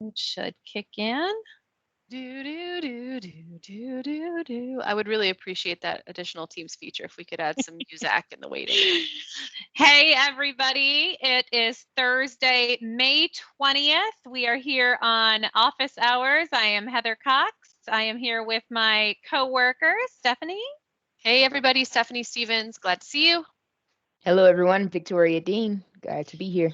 It should kick in. Do, do, do, do, do, do, do. I would really appreciate that additional Teams feature if we could add some music in the waiting. Hey, everybody. It is Thursday, May 20th. We are here on Office Hours. I am Heather Cox. I am here with my coworker, Stephanie. Hey, everybody. Stephanie Stevens. Glad to see you. Hello, everyone. Victoria Dean. Glad to be here.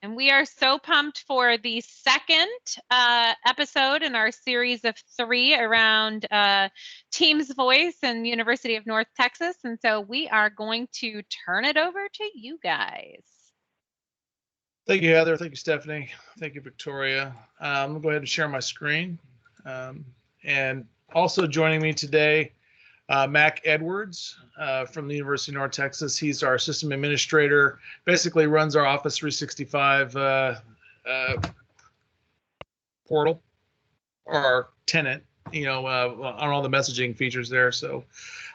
And we are so pumped for the second episode in our series of 3 around Teams Voice and University of North Texas. And so we are going to turn it over to you guys. Thank you, Heather. Thank you, Stephanie. Thank you, Victoria. I'm going to go ahead and share my screen. And also joining me today, Mac Edwards from the University of North Texas. He's our system administrator, basically runs our Office 365 portal, or our tenant, on all the messaging features there. So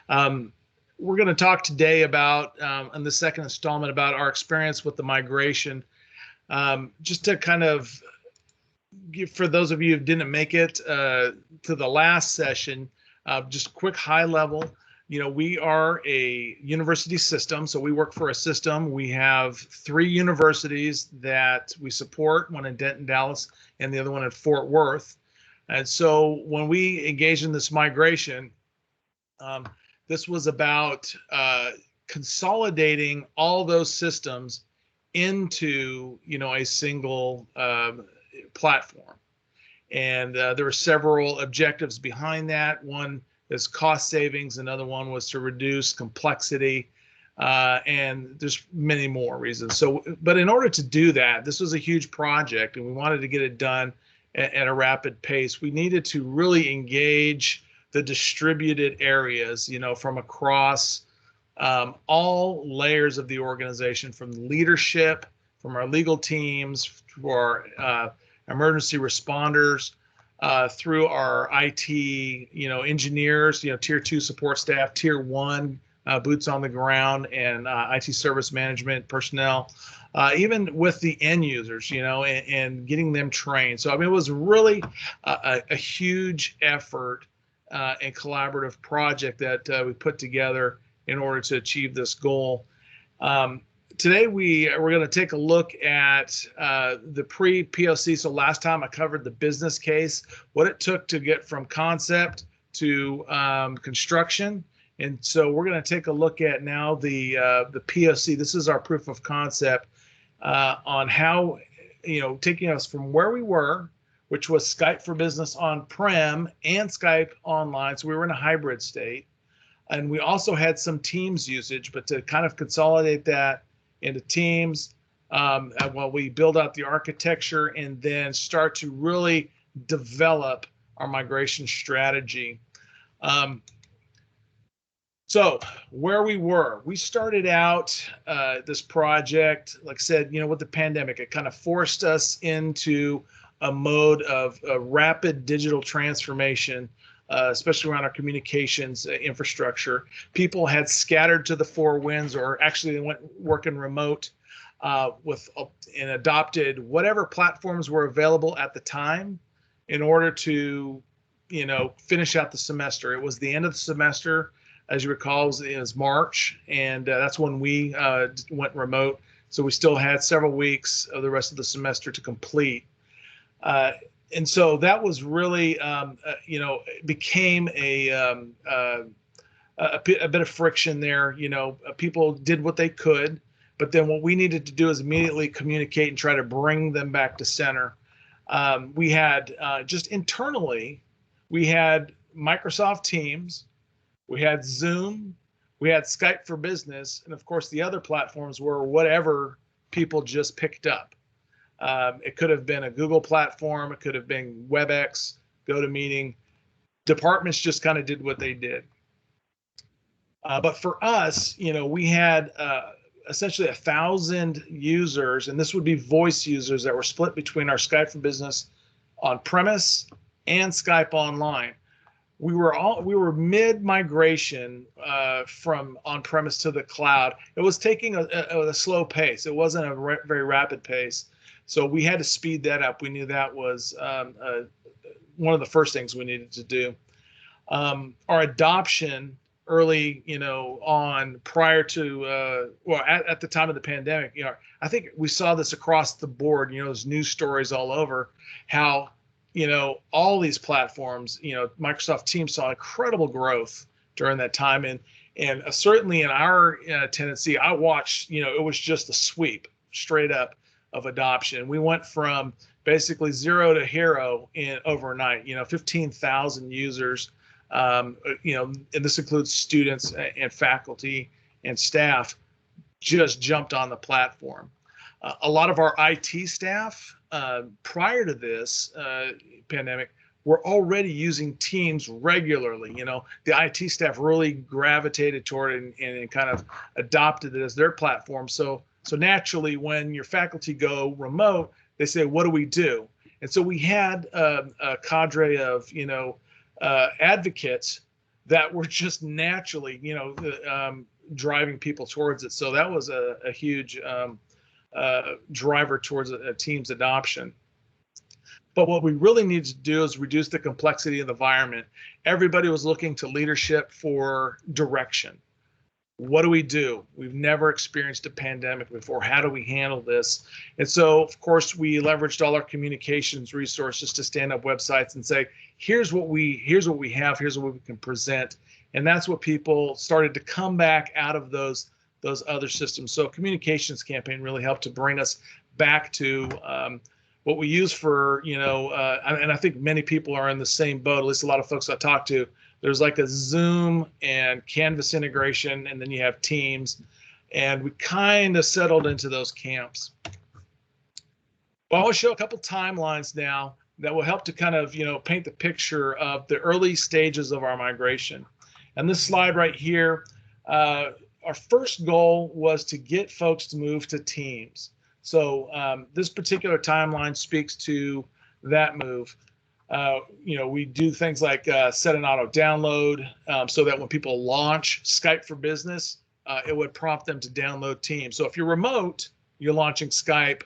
we're going to talk today about, in the second installment, about our experience with the migration. Just to kind of give, for those of you who didn't make it to the last session, just quick high level, we are a university system, so we work for a system. We have 3 universities that we support, one in Denton, Dallas, and the other one in Fort Worth. And so when we engage in this migration, this was about consolidating all those systems into, a single platform. And there were several objectives behind that. One is cost savings. Another one was to reduce complexity. And there's many more reasons. So, but in order to do that, this was a huge project and we wanted to get it done at a rapid pace. We needed to really engage the distributed areas, from across all layers of the organization, from leadership, from our legal teams, to our emergency responders, through our IT, engineers, tier 2 support staff, tier 1 boots on the ground, and IT service management personnel, even with the end users, and getting them trained. So, it was really a huge effort and collaborative project that we put together in order to achieve this goal. Today we're going to take a look at the pre-POC. So last time I covered the business case, what it took to get from concept to construction. And so we're going to take a look at now the POC. This is our proof of concept on how, taking us from where we were, which was Skype for Business on-prem and Skype online. So we were in a hybrid state. And we also had some Teams usage, but to kind of consolidate that into Teams while we build out the architecture and then start to really develop our migration strategy. So where we were, we started out this project, like I said, with the pandemic, it kind of forced us into a mode of rapid digital transformation, especially around our communications infrastructure. People had scattered to the 4 winds, or actually they went working remote and adopted whatever platforms were available at the time in order to, finish out the semester. It was the end of the semester, as you recall, it was March, and that's when we went remote. So we still had several weeks of the rest of the semester to complete. And so that was really, became a bit of friction there. People did what they could, but then what we needed to do is immediately communicate and try to bring them back to center. We had just internally, we had Microsoft Teams, we had Zoom, we had Skype for Business, and of course the other platforms were whatever people just picked up. It could have been a Google platform. It could have been WebEx, GoToMeeting. Departments just kind of did what they did. But for us, we had essentially 1,000 users, and this would be voice users that were split between our Skype for Business on-premise and Skype online. We were mid-migration from on-premise to the cloud. It was taking a slow pace. It wasn't a very rapid pace. So we had to speed that up. We knew that was one of the first things we needed to do. Our adoption early, on prior to, at the time of the pandemic, I think we saw this across the board, there's news stories all over how, all these platforms, Microsoft Teams saw incredible growth during that time. And certainly in our tendency, I watched, it was just a sweep straight up of adoption. We went from basically zero to hero in overnight, 15,000 users, and this includes students and faculty and staff just jumped on the platform. A lot of our IT staff prior to this pandemic were already using Teams regularly. The IT staff really gravitated toward it and kind of adopted it as their platform. So naturally, when your faculty go remote, they say, what do we do? And so we had a cadre of, advocates that were just naturally, driving people towards it. So that was a huge driver towards a Teams adoption. But what we really need to do is reduce the complexity of the environment. Everybody was looking to leadership for direction. What do we do? We've never experienced a pandemic before. How do we handle this? And so, of course, we leveraged all our communications resources to stand up websites and say, here's what we have, here's what we can present. And that's what people started to come back out of those other systems. So communications campaign really helped to bring us back to what we use for, and I think many people are in the same boat, at least a lot of folks I talk to. There's like a Zoom and Canvas integration, and then you have Teams, and we kind of settled into those camps. Well, I'll show a couple timelines now that will help to kind of, paint the picture of the early stages of our migration. And this slide right here, our first goal was to get folks to move to Teams. So this particular timeline speaks to that move. We do things like set an auto download so that when people launch Skype for Business, it would prompt them to download Teams. So if you're remote, you're launching Skype.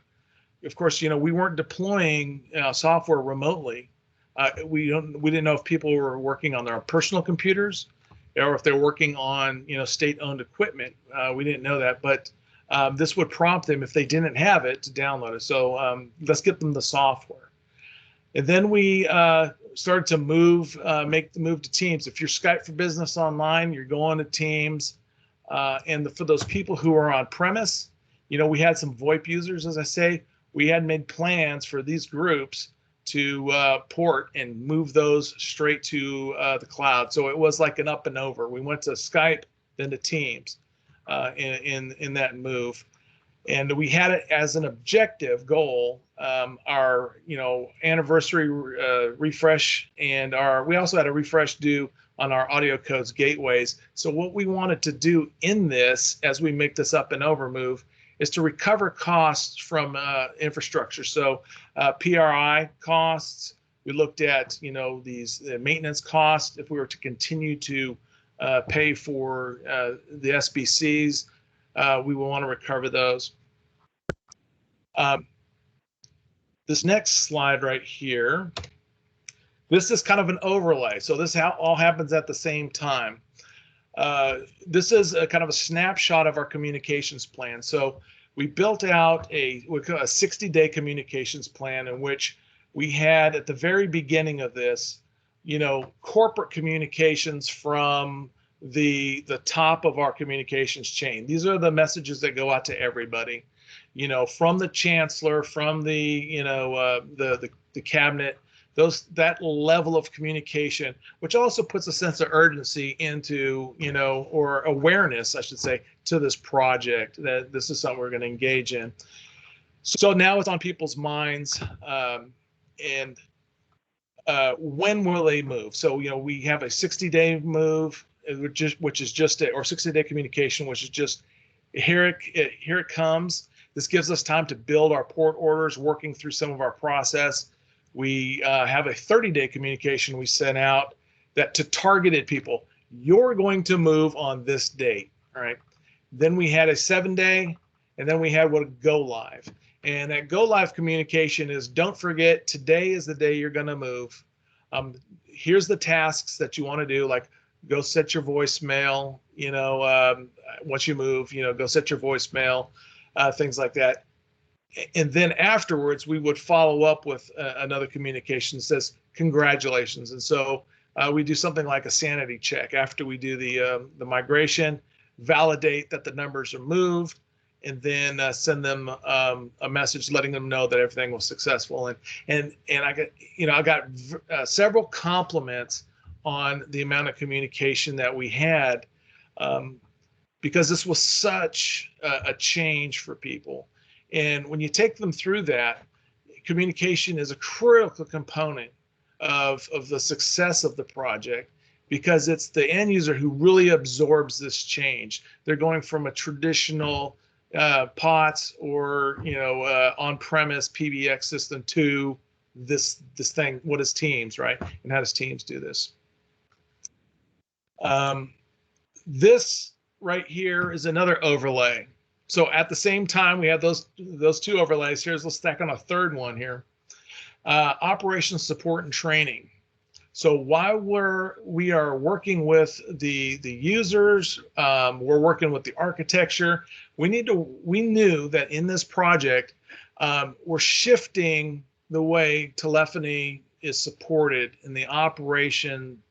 Of course, we weren't deploying software remotely. We didn't know if people were working on their personal computers or if they're working on state-owned equipment. We didn't know that, but this would prompt them if they didn't have it to download it. So let's get them the software. And then we started to make the move to Teams. If you're Skype for Business online, you're going to Teams. And for those people who are on premise, we had some VoIP users, as I say. We had made plans for these groups to port and move those straight to the cloud. So it was like an up and over. We went to Skype, then to Teams in that move. And we had it as an objective goal, our anniversary refresh, and we also had a refresh due on our audio codes gateways. So what we wanted to do in this, as we make this up and over move, is to recover costs from infrastructure. So PRI costs, we looked at these maintenance costs if we were to continue to pay for the SBCs. We will want to recover those. This next slide right here, this is kind of an overlay. So this all happens at the same time. This is a kind of a snapshot of our communications plan. So we built out a 60-day communications plan in which we had at the very beginning of this, corporate communications from the top of our communications chain. These are the messages that go out to everybody, from the chancellor, from the cabinet, that level of communication, which also puts a sense of urgency into, or awareness, I should say, to this project, that this is something we're going to engage in. So now it's on people's minds, and when will they move? So, we have a 60-day move, which is just or 60-day communication, which is just here it comes. This gives us time to build our port orders, working through some of our process. We have a 30-day communication we sent out that to targeted people. You're going to move on this date, all right? Then we had a 7-day, and then we had what go live. And that go live communication is, don't forget, today is the day you're going to move. Here's the tasks that you want to do, like go set your voicemail, once you move, go set your voicemail, things like that. And then afterwards, we would follow up with another communication that says, congratulations. And so we do something like a sanity check after we do the migration, validate that the numbers are moved, and then send them a message letting them know that everything was successful. And I got several compliments on the amount of communication that we had, because this was such a change for people. And when you take them through that, communication is a critical component of the success of the project, because it's the end user who really absorbs this change. They're going from a traditional POTS or on-premise PBX system to this thing. What is Teams, right? And how does Teams do this? This right here is another overlay. So at the same time, we have those two overlays. Let's stack on a third one here. Operations support and training. So while we are working with the users, we're working with the architecture. We knew that in this project, we're shifting the way telephony is supported in the operation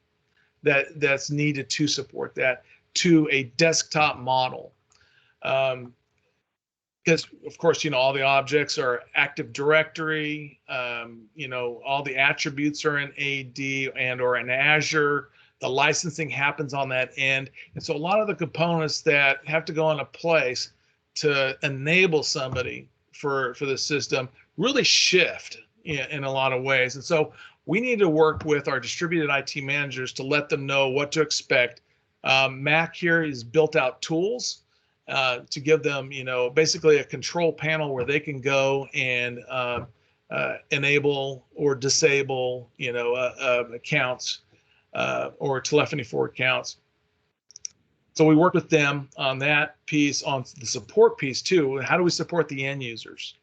that's needed to support that, to a desktop model. Because of course, all the objects are Active Directory, all the attributes are in AD and or in Azure. The licensing happens on that end. And so a lot of the components that have to go into place to enable somebody for the system really shift in a lot of ways. And so we need to work with our distributed IT managers to let them know what to expect. Mac here is built out tools to give them, basically a control panel where they can go and enable or disable, accounts or telephony for accounts. So we work with them on that piece, on the support piece too. How do we support the end users?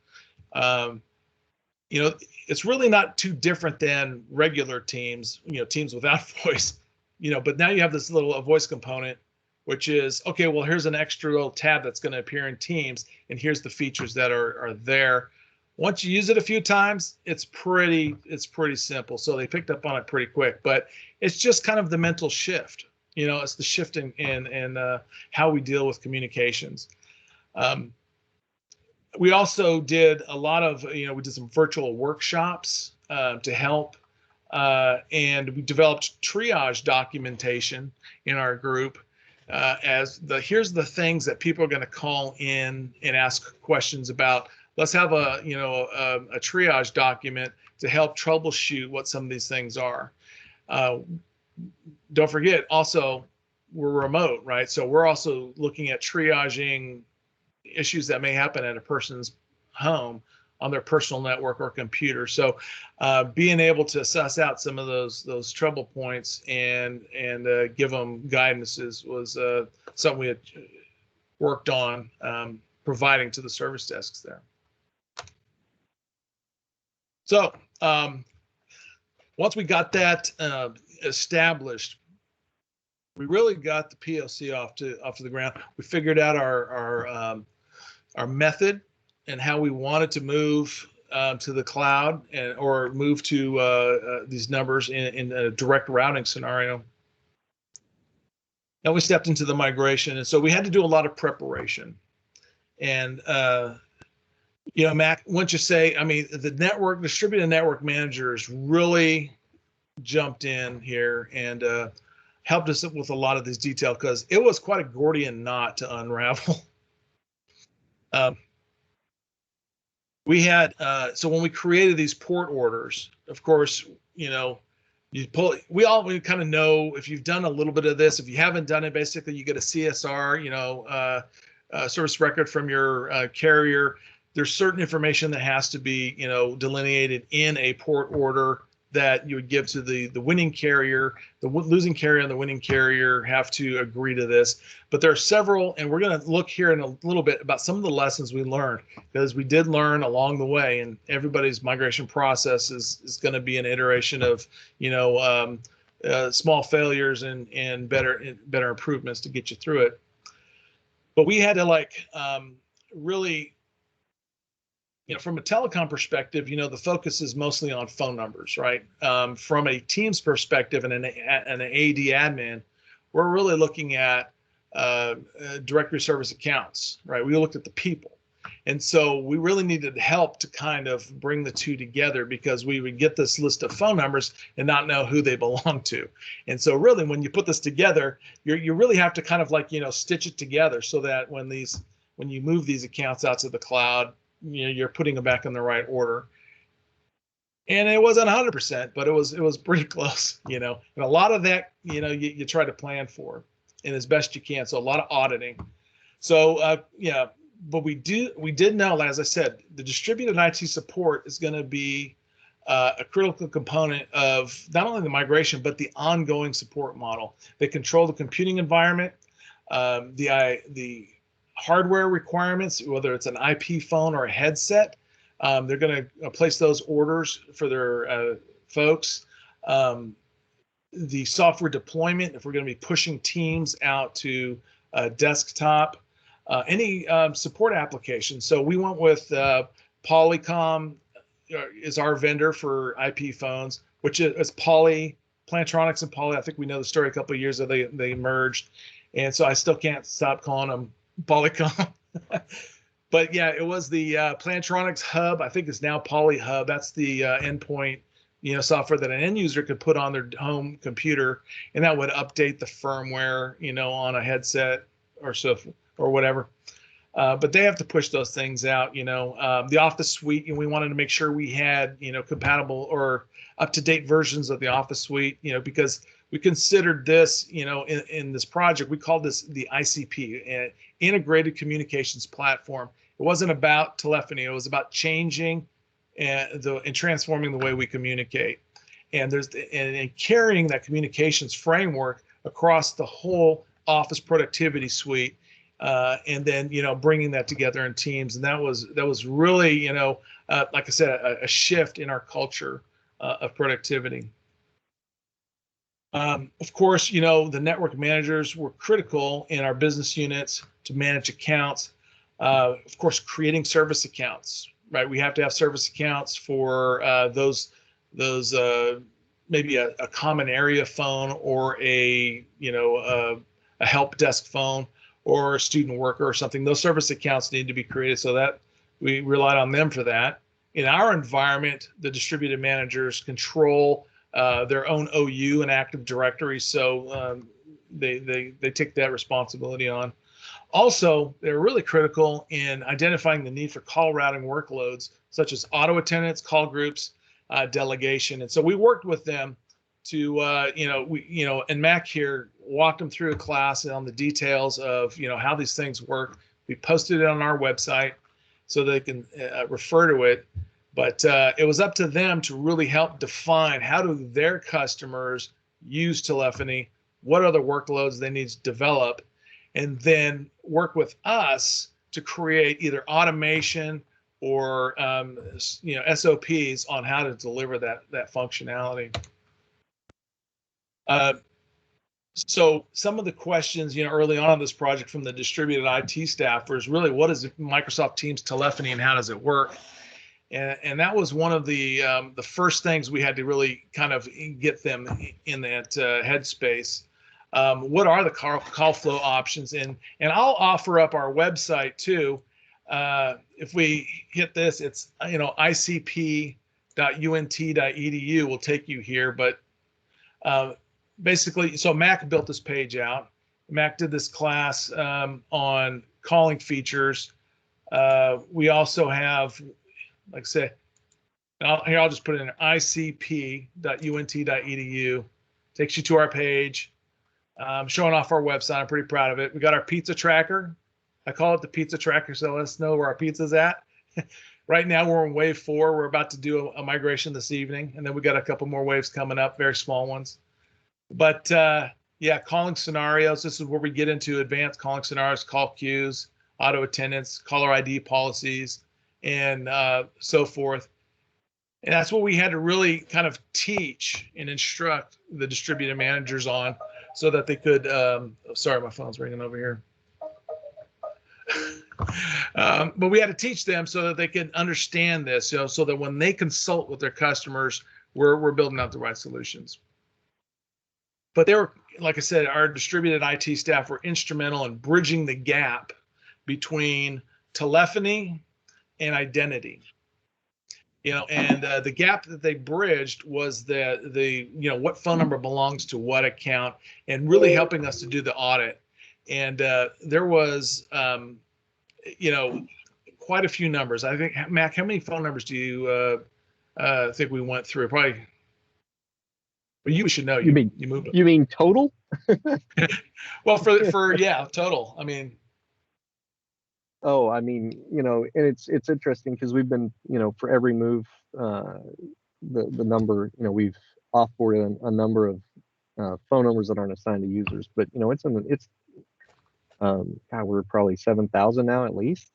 It's really not too different than regular Teams, Teams without voice, but now you have this little voice component, which is, okay, well, here's an extra little tab that's going to appear in Teams, and here's the features that are there. Once you use it a few times, it's pretty simple. So they picked up on it pretty quick, but it's just kind of the mental shift. It's the shift in how we deal with communications. We also did a lot of, we did some virtual workshops to help, and we developed triage documentation in our group. Here's the things that people are going to call in and ask questions about. Let's have a triage document to help troubleshoot what some of these things are. Don't forget, also, we're remote, right? So we're also looking at triaging issues that may happen at a person's home on their personal network or computer. So being able to suss out some of those trouble points and give them guidance was something we had worked on providing to the service desks there. So once we got that established, we really got the POC off to the ground. We figured out our method and how we wanted to move to the cloud or move to these numbers in a direct routing scenario. Now we stepped into the migration, and so we had to do a lot of preparation. And Mac, once you say, the distributed network managers really jumped in here and helped us with a lot of these details, because it was quite a Gordian knot to unravel. We had so when we created these port orders, of course, we kind of know if you've done a little bit of this. If you haven't done it, basically you get a CSR, service record from your carrier. There's certain information that has to be, delineated in a port order that you would give to the winning carrier. The losing carrier and the winning carrier have to agree to this. But there are several, and we're going to look here in a little bit about some of the lessons we learned, because we did learn along the way, and everybody's migration process is going to be an iteration of, small failures and better improvements to get you through it. But we had to really, from a telecom perspective, the focus is mostly on phone numbers, right? From a Teams perspective and an AD admin, we're really looking at directory service accounts, right? We looked at the people. And so we really needed help to kind of bring the two together, because we would get this list of phone numbers and not know who they belong to. And so really, when you put this together, you really have to kind of stitch it together so that when you move these accounts out to the cloud, you're putting them back in the right order. And it wasn't 100%, but it was pretty close, and a lot of that, you try to plan for, and as best you can. So a lot of auditing. So but we did know, as I said, the distributed IT support is going to be a critical component of not only the migration, but the ongoing support model. They control the computing environment, the hardware requirements, whether it's an IP phone or a headset. They're going to place those orders for their folks. The software deployment, if we're going to be pushing Teams out to desktop, any support application. So we went with Polycom is our vendor for IP phones, which is Plantronics and Poly. I think we know the story. A couple of years ago they merged, and so I still can't stop calling them Polycom. But yeah, it was the Plantronics Hub. I think it's now Poly Hub. That's the endpoint, software that an end user could put on their home computer, and that would update the firmware, on a headset or whatever. But they have to push those things out. The Office Suite, and we wanted to make sure we had, compatible or up-to-date versions of the Office Suite, because we considered this, in this project, we called this the ICP, an Integrated Communications Platform. It wasn't about telephony. It was about changing and transforming the way we communicate. And and carrying that communications framework across the whole Office productivity suite, and then bringing that together in Teams. And that was really, like I said, a shift in our culture of productivity. Of course, the network managers were critical in our business units to manage accounts. Of course, creating service accounts, right? We have to have service accounts for those maybe a common area phone, or a help desk phone, or a student worker or something. Those service accounts need to be created, so that we relied on them for that. In our environment, the distributed managers control their own OU and Active Directory, so they take that responsibility on. Also, they're really critical in identifying the need for call routing workloads, such as auto attendance, call groups, delegation. And so we worked with them to, and Mac here walked them through a class on the details of, how these things work. We posted it on our website so they can refer to it. But it was up to them to really help define how do their customers use telephony, what other workloads they need to develop, and then work with us to create either automation or SOPs on how to deliver that functionality. So some of the questions, early on in this project from the distributed IT staff was really, what is Microsoft Teams telephony and how does it work? And that was one of the first things we had to really kind of get them in that headspace. What are the call flow options? And I'll offer up our website too. If we hit this, it's icp.unt.edu will take you here. But basically, so Mac built this page out. Mac did this class on calling features. We also have, like I said, I'll just put it in icp.unt.edu. Takes you to our page. Showing off our website. I'm pretty proud of it. We got our pizza tracker. I call it the pizza tracker, so let us know where our pizza's at. Right now we're in wave 4. We're about to do a migration this evening, and then we got a couple more waves coming up, very small ones. But yeah, calling scenarios. This is where we get into advanced calling scenarios, call queues, auto attendance, caller ID policies, and so forth. And that's what we had to really kind of teach and instruct the distributed managers on, so that they could. Sorry, my phone's ringing over here. But we had to teach them so that they could understand this, so that when they consult with their customers, we're building out the right solutions. But they were, like I said, our distributed IT staff were instrumental in bridging the gap between telephony and identity. And the gap that they bridged was the what phone number belongs to what account, and really helping us to do the audit. And there was quite a few numbers. I think, Mac, how many phone numbers do you think we went through? Probably. Well, you should know. You moved them. You mean total? Well, for total. I mean. Oh, I mean, and it's interesting because we've been, for every move, the number, we've offboarded a number of phone numbers that aren't assigned to users, but God, we're probably 7,000 now at least.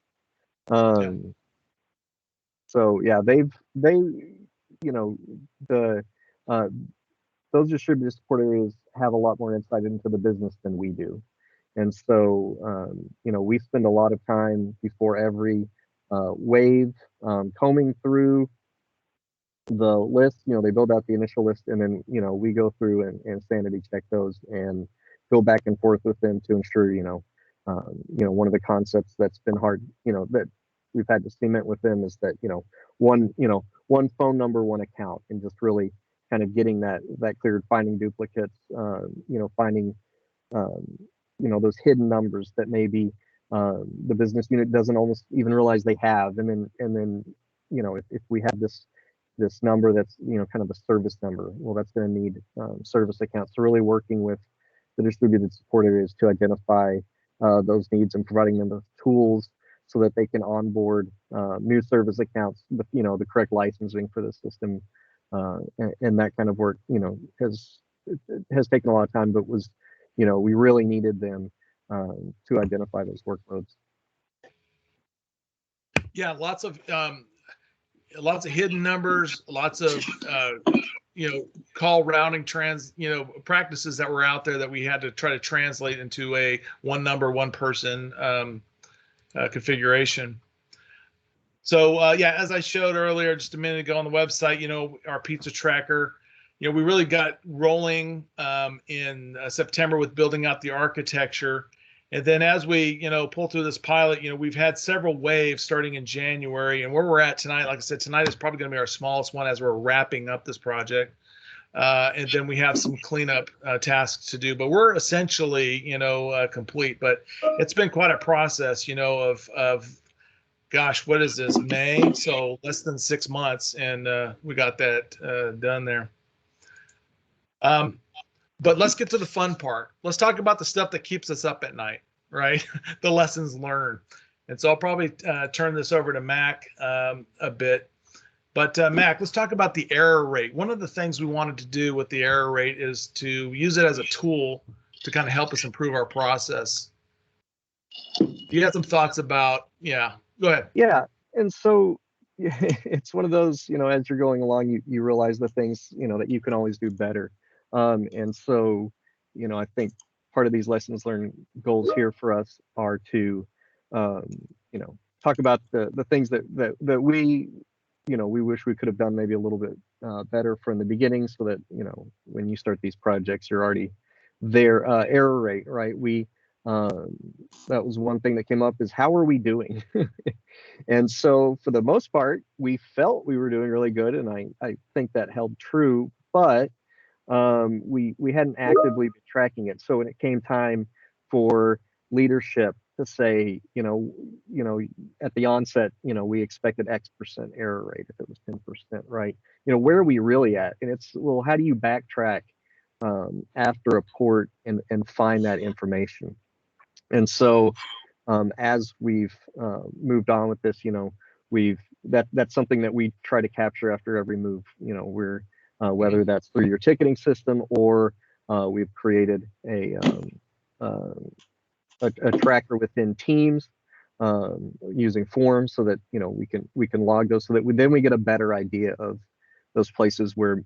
So yeah, those distributed support areas have a lot more insight into the business than we do. And so, we spend a lot of time before every wave combing through the list. They build out the initial list, and then, we go through and sanity check those and go back and forth with them to ensure, one of the concepts that's been hard, that we've had to cement with them is that, one phone number, one account, and just really kind of getting that cleared, finding duplicates, finding, those hidden numbers that maybe the business unit doesn't almost even realize they have. And then, if we have this number that's, kind of a service number, well, that's going to need service accounts. So really working with the distributed support areas to identify those needs and providing them the tools so that they can onboard new service accounts with, the correct licensing for the system. And that kind of work, has taken a lot of time, but was, we really needed them to identify those workloads. Yeah, lots of hidden numbers, lots of call routing practices that were out there that we had to try to translate into a one number, one person configuration. So as I showed earlier just a minute ago on the website, our pizza tracker, we really got rolling in September with building out the architecture. And then as we, pull through this pilot, we've had several waves starting in January. And where we're at tonight, like I said, tonight is probably going to be our smallest one as we're wrapping up this project. And then we have some cleanup tasks to do, but we're essentially, complete. But it's been quite a process, of gosh, what is this, May? So less than 6 months, and we got that done there. But let's get to the fun part. Let's talk about the stuff that keeps us up at night, right? The lessons learned. And so I'll probably turn this over to Mac a bit. But Mac, let's talk about the error rate. One of the things we wanted to do with the error rate is to use it as a tool to kind of help us improve our process. You had some thoughts about, go ahead. Yeah, and so it's one of those, as you're going along, you realize the things, that you can always do better. And so, I think part of these lessons learned goals here for us are to, talk about the things that we, we wish we could have done maybe a little bit better from the beginning, so that, when you start these projects, you're already there. Error rate, right? That was one thing that came up, is how are we doing? And so for the most part, we felt we were doing really good, and I think that held true, but we hadn't actively been tracking it. So when it came time for leadership to say, at the onset, we expected X% error rate if it was 10%, right? Where are we really at? And it's, well, how do you backtrack after a port and find that information? And so as we've moved on with this, we've that's something that we try to capture after every move. We're whether that's through your ticketing system, or we've created a tracker within Teams using forms, so that we can log those, so that then we get a better idea of those places where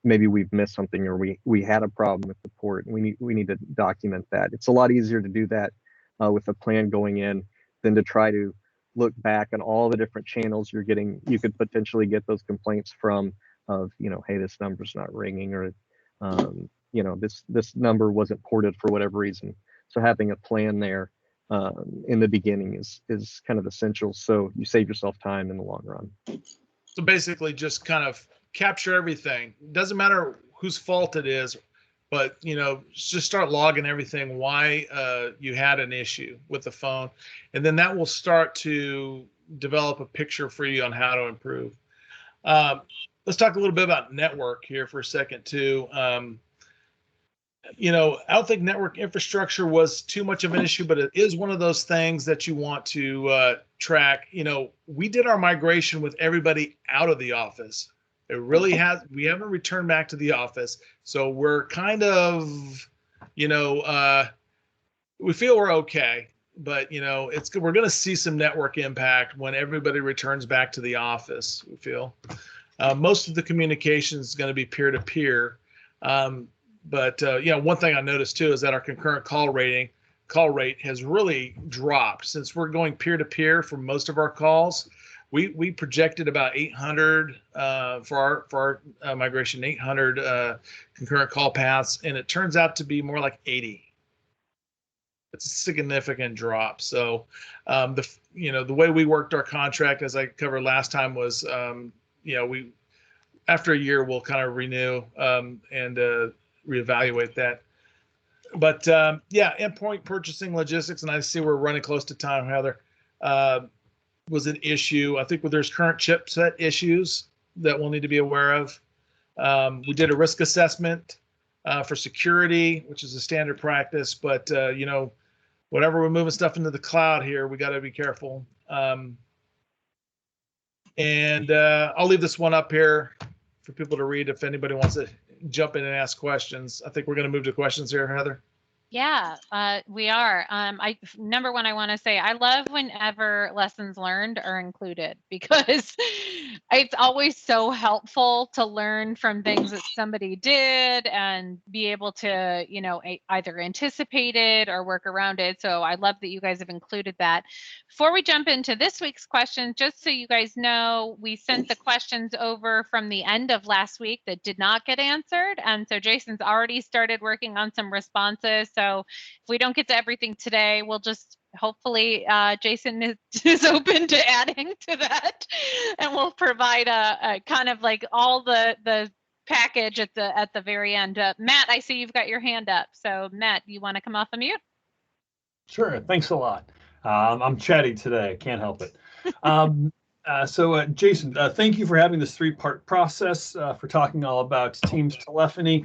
maybe we've missed something, or we had a problem with the port, and we need to document that. It's a lot easier to do that with a plan going in than to try to look back on all the different channels you're getting. You could potentially get those complaints from, of hey, this number's not ringing, or this number wasn't ported for whatever reason. So having a plan there in the beginning is kind of essential, so you save yourself time in the long run. So basically, just kind of capture everything. Doesn't matter whose fault it is, but just start logging everything, why you had an issue with the phone, and then that will start to develop a picture for you on how to improve. Let's talk a little bit about network here for a second too. I don't think network infrastructure was too much of an issue, but it is one of those things that you want to track. We did our migration with everybody out of the office. We haven't returned back to the office. So we're kind of, we feel we're okay, but we're going to see some network impact when everybody returns back to the office, we feel. Most of the communication is going to be peer-to-peer. But one thing I noticed too is that our concurrent call rate has really dropped since we're going peer-to-peer for most of our calls. We projected about 800 for our migration, 800 concurrent call paths, and it turns out to be more like 80. It's a significant drop. So the way we worked our contract, as I covered last time, was we after a year we'll kind of renew and reevaluate that. But endpoint purchasing logistics, and I see we're running close to time, Heather, was an issue. I think there's current chipset issues that we'll need to be aware of. We did a risk assessment for security, which is a standard practice, but whenever we're moving stuff into the cloud here, we got to be careful. And I'll leave this one up here for people to read if anybody wants to jump in and ask questions. I think we're going to move to questions here, Heather. Yeah, we are. Number one, I want to say I love whenever lessons learned are included, because it's always so helpful to learn from things that somebody did and be able to, either anticipate it or work around it. So I love that you guys have included that. Before we jump into this week's question, just so you guys know, we sent the questions over from the end of last week that did not get answered. And so Jason's already started working on some responses. So if we don't get to everything today, we'll just hopefully Jason is open to adding to that, and we'll provide a kind of like all the package at the very end. Matt, I see you've got your hand up. So Matt, you want to come off of mute? Sure. Thanks a lot. I'm chatty today. Can't help it. So Jason, thank you for having this three-part process, for talking all about Teams telephony,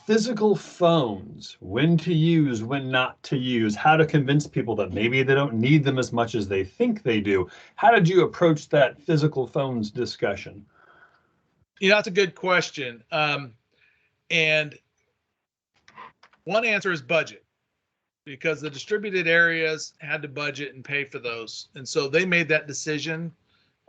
physical phones, when to use, when not to use, how to convince people that maybe they don't need them as much as they think they do. How did you approach that physical phones discussion? That's a good question. And one answer is budget, because the distributed areas had to budget and pay for those. And so they made that decision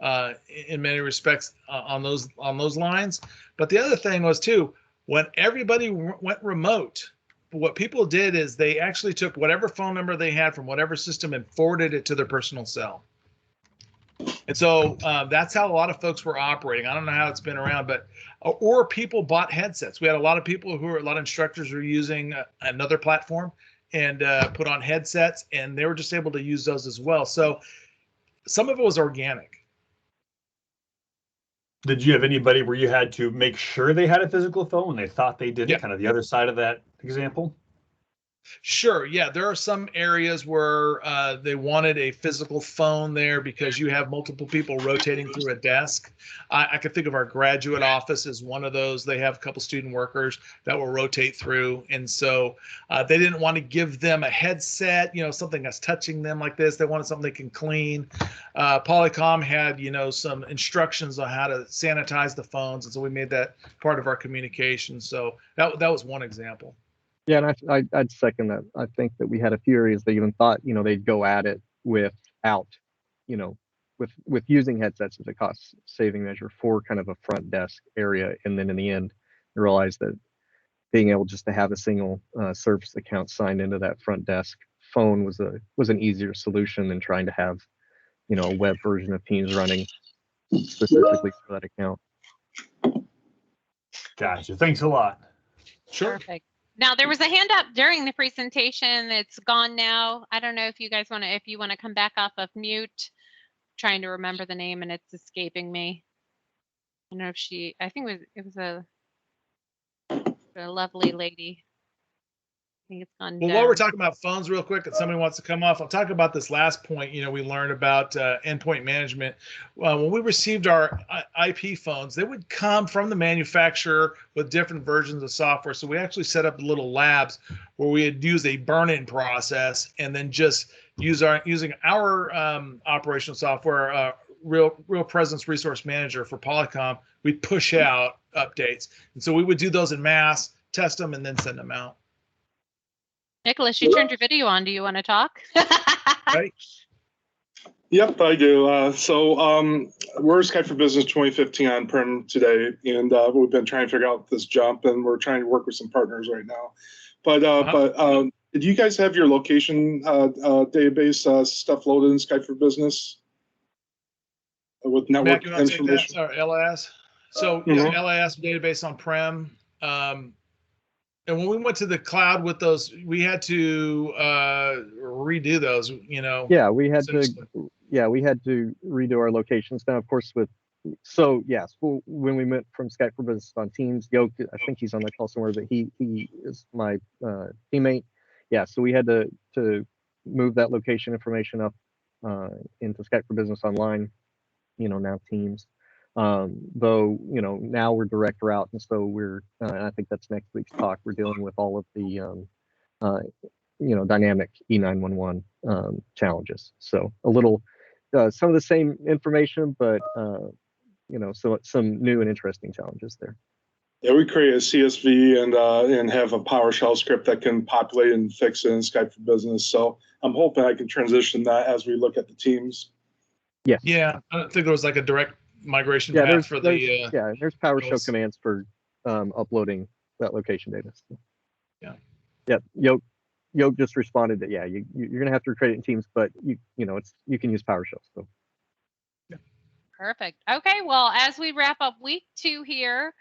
in many respects on those lines. But the other thing was too, when everybody went remote, what people did is they actually took whatever phone number they had from whatever system and forwarded it to their personal cell. And so that's how a lot of folks were operating. I don't know how it's been around, but or people bought headsets. We had a lot of instructors who were using another platform and put on headsets, and they were just able to use those as well. So some of it was organic. Did you have anybody where you had to make sure they had a physical phone when they thought they didn't? Yeah. Kind of the other side of that example? Sure. Yeah, there are some areas where they wanted a physical phone there because you have multiple people rotating through a desk. I could think of our graduate office as one of those. They have a couple student workers that will rotate through, and so they didn't want to give them a headset, something that's touching them like this. They wanted something they can clean. Polycom had, some instructions on how to sanitize the phones, and so we made that part of our communication. So that was one example. Yeah, and I'd second that. I think that we had a few areas they even thought, they'd go at it without, you know, with using headsets as a cost saving measure for kind of a front desk area, and then in the end, I realized that being able just to have a single service account signed into that front desk phone was an easier solution than trying to have, a web version of Teams running specifically for that account. Gotcha. Thanks a lot. Sure. Perfect. Now there was a hand up during the presentation. It's gone now. I don't know if you guys if you want to come back off of mute. I'm trying to remember the name and it's escaping me. I don't know if I think it was a lovely lady. I think it's gone Well, down. while we're talking about phones real quick and somebody wants to come off, I'll talk about this last point. We learned about endpoint management. When we received our IP phones, they would come from the manufacturer with different versions of software. So we actually set up little labs where we would use a burn-in process and then just using our operational software, Real Presence Resource Manager for Polycom, we'd push out updates. And so we would do those in mass, test them, and then send them out. Nicholas, you turned your video on. Do you want to talk? Right. Yep, I do. We're Skype for Business 2015 on-prem today, and we've been trying to figure out this jump, and we're trying to work with some partners right now. But did you guys have your location database stuff loaded in Skype for Business with network Matt, you information? want to take that? LAS. So LAS database on-prem. And when we went to the cloud with those, we had to redo those, Yeah, we had to redo our locations. Now, of course, when we went from Skype for Business on Teams, Yoke, I think he's on the call somewhere, but he is my teammate. Yeah, so we had to move that location information up into Skype for Business Online, now Teams. Though, now we're direct route, and so we're I think that's next week's talk. We're dealing with all of the dynamic E911 challenges. So a little some of the same information, but so some new and interesting challenges there. Yeah, we create a CSV and have a PowerShell script that can populate and fix it in Skype for Business. So I'm hoping I can transition that as we look at the teams. Yes. Yeah, I don't think there was like a direct migration path for the. There's PowerShell commands for uploading that location data. So. Yeah. Yeah. Yoke just responded that you're gonna have to create it in Teams, but you can use PowerShell. So. Yeah. Perfect. Okay. Well, as we wrap up week 2 here,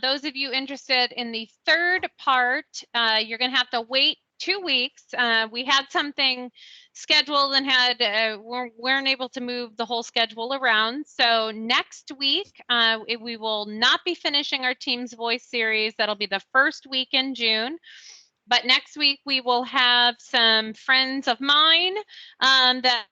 those of you interested in the third part, you're going to have to wait 2 weeks. We had something scheduled and weren't able to move the whole schedule around. So next week, we will not be finishing our Teams Voice series. That'll be the first week in June. But next week, we will have some friends of mine that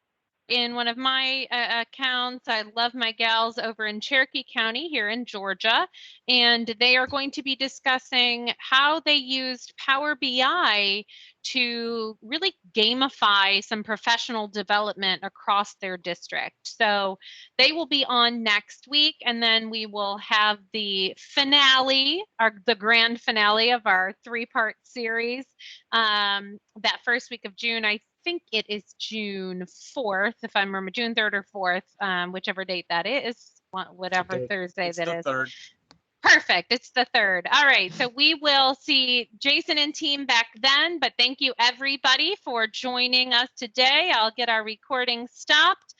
in one of my accounts. I love my gals over in Cherokee County here in Georgia, and they are going to be discussing how they used Power BI to really gamify some professional development across their district. So they will be on next week, and then we will have the finale, the grand finale of our 3-part series that first week of June. I think it is June 4th, if I remember, June 3rd or 4th, whichever date that is, whatever Thursday that is. 3rd. Perfect. It's the 3rd. All right. So we will see Jason and team back then, but thank you everybody for joining us today. I'll get our recording stopped.